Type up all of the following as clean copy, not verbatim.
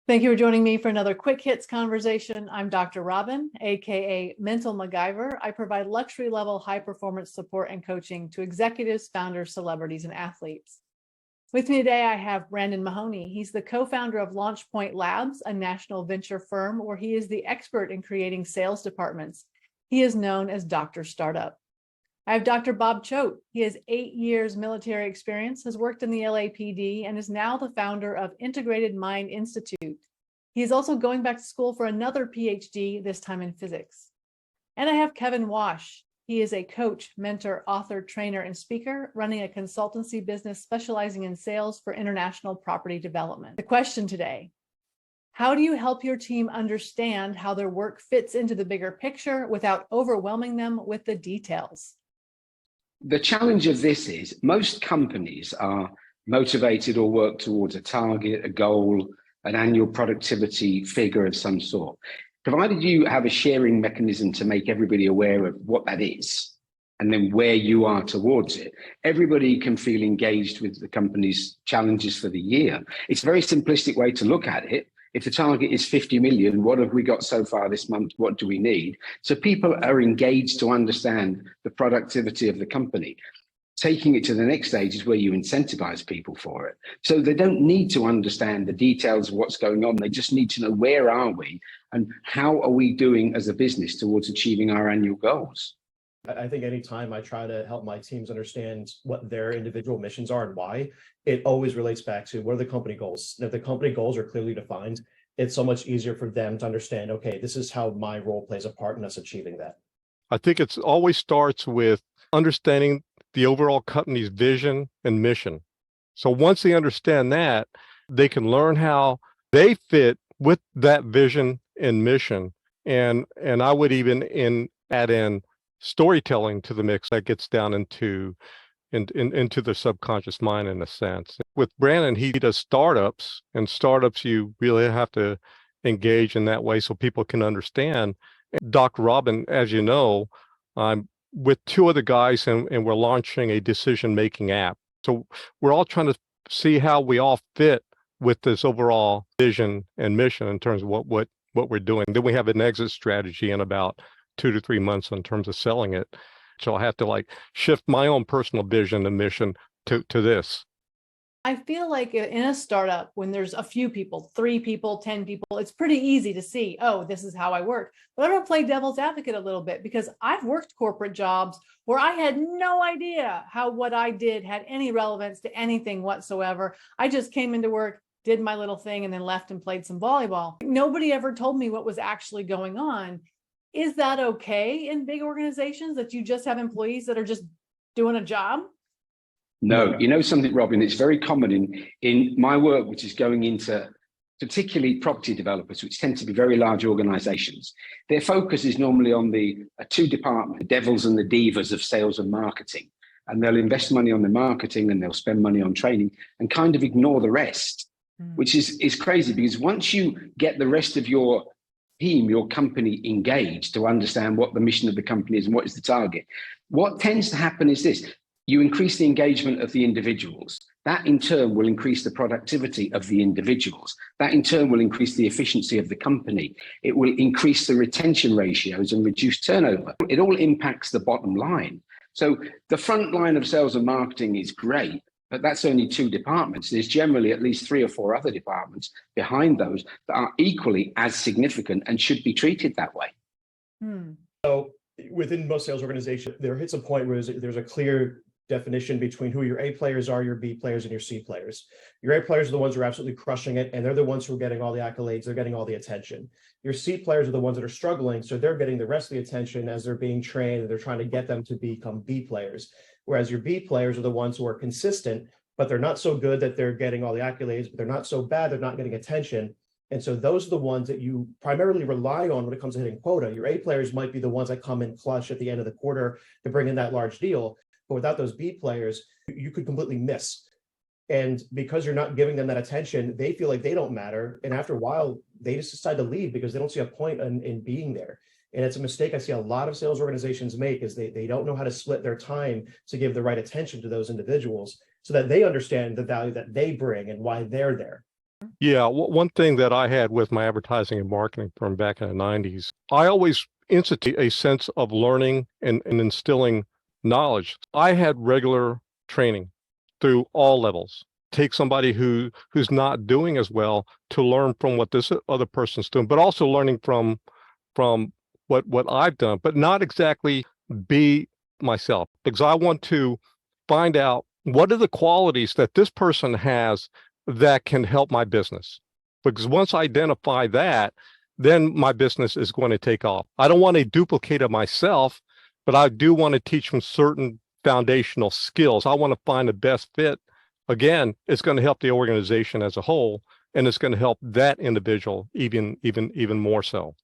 Thank you for joining me for another Quick Hits conversation. I'm Dr. Robyn, aka Mental MacGyver. I provide luxury level high performance support and coaching to executives, founders, celebrities, and athletes. With me today, I have Brandon Mahoney. He's the co-founder of LaunchPoint Labs, a national venture firm where he is the expert in creating sales departments. He is known as Dr. Startup. I have Dr. Bob Choat. He has 8 years military experience, has worked in the LAPD, and is now the founder of Integrated Mind Institute. He is also going back to school for another PhD, this time in physics. And I have Kevin Wash. He is a coach, mentor, author, trainer, and speaker, running a consultancy business specializing in sales for international property development. The question today: how do you help your team understand how their work fits into the bigger picture without overwhelming them with the details? The challenge of this is most companies are motivated or work towards a target, a goal, an annual productivity figure of some sort. Provided you have a sharing mechanism to make everybody aware of what that is and then where you are towards it, everybody can feel engaged with the company's challenges for the year. It's a very simplistic way to look at it. If the target is 50 million, what have we got so far this month? What do we need? So people are engaged to understand the productivity of the company. Taking it to the next stage is where you incentivize people for it. So they don't need to understand the details of what's going on. They just need to know, where are we and how are we doing as a business towards achieving our annual goals? I think anytime I try to help my teams understand what their individual missions are and why, it always relates back to what are the company goals. And if the company goals are clearly defined, it's so much easier for them to understand, okay, this is how my role plays a part in us achieving that. I think it always starts with understanding the overall company's vision and mission. So once they understand that, they can learn how they fit with that vision and mission. And I would even add in storytelling to the mix that gets down into the subconscious mind in a sense. With Brandon, he does startups, and startups you really have to engage in that way so people can understand. Dr. Robyn, as you know, I'm with 2 other guys and we're launching a decision-making app. So we're all trying to see how we all fit with this overall vision and mission in terms of what we're doing. Then we have an exit strategy in about 2 to 3 months in terms of selling it. So I have to shift my own personal vision and mission to this. I feel like in a startup, when there's a few people, 3 people, 10 people, it's pretty easy to see, oh, this is how I work. But I'm going to play devil's advocate a little bit, because I've worked corporate jobs where I had no idea how what I did had any relevance to anything whatsoever. I just came into work, did my little thing, and then left and played some volleyball. Nobody ever told me what was actually going on. Is that okay in big organizations, that you just have employees that are just doing a job? No, you know something, Robyn, it's very common in my work, which is going into particularly property developers, which tend to be very large organizations. Their focus is normally on the 2 departments, the devils and the divas of sales and marketing. And they'll invest money on the marketing and they'll spend money on training and kind of ignore the rest, which is crazy, because once you get the rest of your team, your company engaged to understand what the mission of the company is and what is the target, what tends to happen is this: you increase the engagement of the individuals. That in turn will increase the productivity of the individuals. That in turn will increase the efficiency of the company. It will increase the retention ratios and reduce turnover. It all impacts the bottom line. So the front line of sales and marketing is great, but that's only 2 departments. There's generally at least 3 or 4 other departments behind those that are equally as significant and should be treated that way. So within most sales organizations, there hits a point where there's a clear definition between who your A players are, your B players, and your C players. Your A players are the ones who are absolutely crushing it, and they're the ones who are getting all the accolades, they're getting all the attention. Your C players are the ones that are struggling, so they're getting the rest of the attention as they're being trained, and they're trying to get them to become B players. Whereas your B players are the ones who are consistent, but they're not so good that they're getting all the accolades, but they're not so bad, they're not getting attention. And so those are the ones that you primarily rely on when it comes to hitting quota. Your A players might be the ones that come in clutch at the end of the quarter to bring in that large deal. But without those B players, you could completely miss. And because you're not giving them that attention, they feel like they don't matter. And after a while, they just decide to leave because they don't see a point in being there. And it's a mistake I see a lot of sales organizations make, is they don't know how to split their time to give the right attention to those individuals so that they understand the value that they bring and why they're there. Yeah, one thing that I had with my advertising and marketing firm back in the 90s, I always institute a sense of learning and instilling knowledge. I had regular training through all levels. Take somebody who's not doing as well to learn from what this other person's doing, but also learning from what I've done, but not exactly be myself, because I want to find out what are the qualities that this person has that can help my business. Because once I identify that, then my business is going to take off. I don't want a duplicate of myself, but I do want to teach them certain foundational skills. I want to find the best fit. Again, it's going to help the organization as a whole, and it's going to help that individual even more so.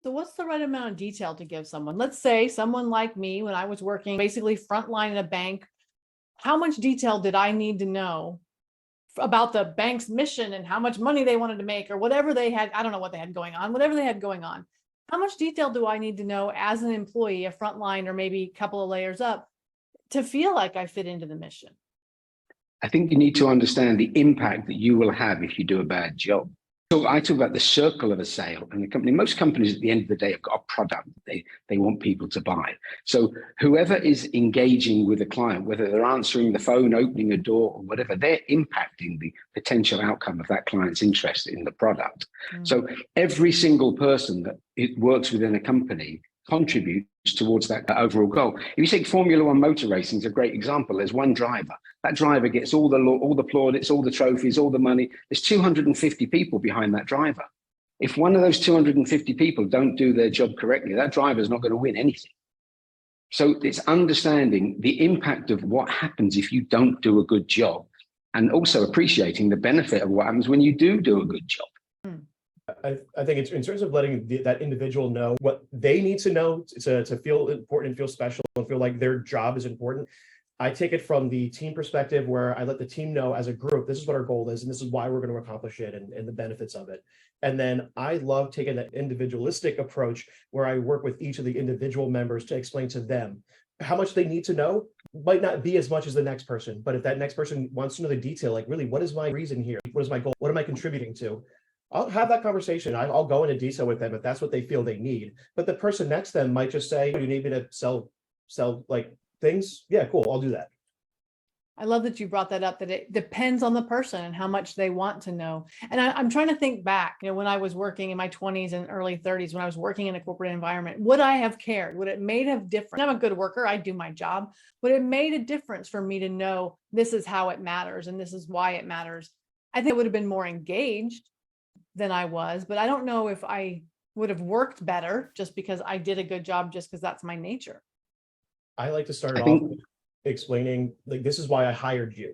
So what's the right amount of detail to give someone? Let's say someone like me, when I was working basically frontline in a bank, how much detail did I need to know about the bank's mission and how much money they wanted to make, or whatever they had? I don't know what they had going on, whatever they had going on. How much detail do I need to know as an employee, a frontline, or maybe a couple of layers up, to feel like I fit into the mission? I think you need to understand the impact that you will have if you do a bad job. So I talk about the circle of a sale, and the company, most companies at the end of the day have got a product that they want people to buy. So whoever is engaging with a client, whether they're answering the phone, opening a door, or whatever, they're impacting the potential outcome of that client's interest in the product. So every single person that it works within a company contributes towards that overall goal. If you take Formula One motor racing, is a great example. There's one driver. That driver gets all the plaudits, all the trophies, all the money. There's 250 people behind that driver. If one of those 250 people don't do their job correctly, that driver is not going to win anything. So it's understanding the impact of what happens if you don't do a good job, and also appreciating the benefit of what happens when you do a good job. I think it's in terms of letting that individual know what they need to know to feel important and feel special and feel like their job is important. I take it from the team perspective, where I let the team know as a group, this is what our goal is, and this is why we're going to accomplish it, and the benefits of it. And then I love taking that individualistic approach, where I work with each of the individual members to explain to them how much they need to know. Might not be as much as the next person, but if that next person wants to know the detail, like really, what is my reason here? What is my goal? What am I contributing to? I'll have that conversation. I'll go into detail with them if that's what they feel they need. But the person next to them might just say, you need me to sell like things? Yeah, cool. I'll do that. I love that you brought that up, that it depends on the person and how much they want to know. And I'm trying to think back, when I was working in my 20s and early 30s, when I was working in a corporate environment, would I have cared? Would it made a difference? I'm a good worker. I do my job. Would it made a difference for me to know this is how it matters and this is why it matters? I think I would have been more engaged than I was, but I don't know if I would have worked better just because I did a good job, just because that's my nature. I like to start off explaining, like, this is why I hired you.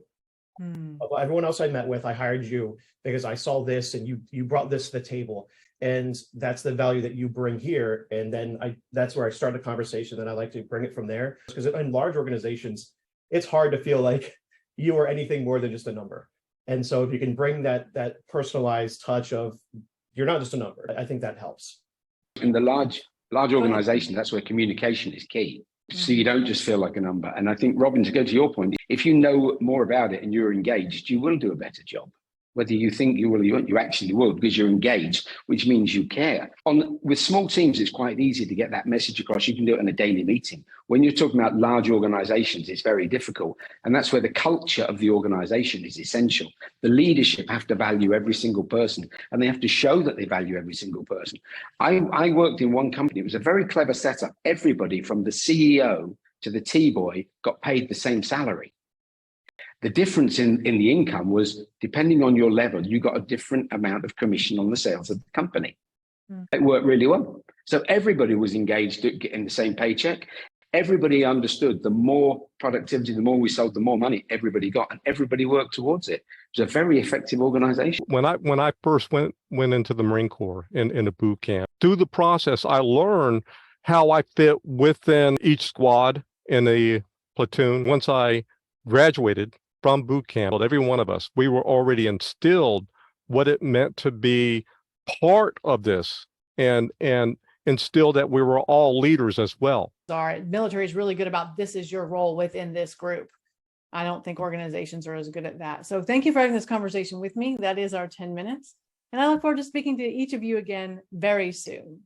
Everyone else I met with, I hired you because I saw this and you brought this to the table, and that's the value that you bring here. And then that's where I start a conversation, and I like to bring it from there, because in large organizations, it's hard to feel like you are anything more than just a number. And so if you can bring that personalized touch of you're not just a number, I think that helps. In the large organization, that's where communication is key. So you don't just feel like a number. And I think, Robyn, to go to your point, if you know more about it and you're engaged, you will do a better job. Whether you think you will, you actually will, because you're engaged, which means you care. With small teams, it's quite easy to get that message across. You can do it in a daily meeting. When you're talking about large organizations, it's very difficult. And that's where the culture of the organization is essential. The leadership have to value every single person, and they have to show that they value every single person. I worked in one company. It was a very clever setup. Everybody from the CEO to the T-boy got paid the same salary. The difference in the income was, depending on your level, you got a different amount of commission on the sales of the company. It worked really well. So everybody was engaged at getting the same paycheck. Everybody understood the more productivity, the more we sold, the more money everybody got, and everybody worked towards it. It was a very effective organization. When I first went into the Marine Corps in a boot camp, through the process, I learned how I fit within each squad in a platoon. Once I graduated from boot camp, every one of us, we were already instilled what it meant to be part of this, and instilled that we were all leaders as well. Our military is really good about, this is your role within this group. I don't think organizations are as good at that. So thank you for having this conversation with me. That is our 10 minutes. And I look forward to speaking to each of you again very soon.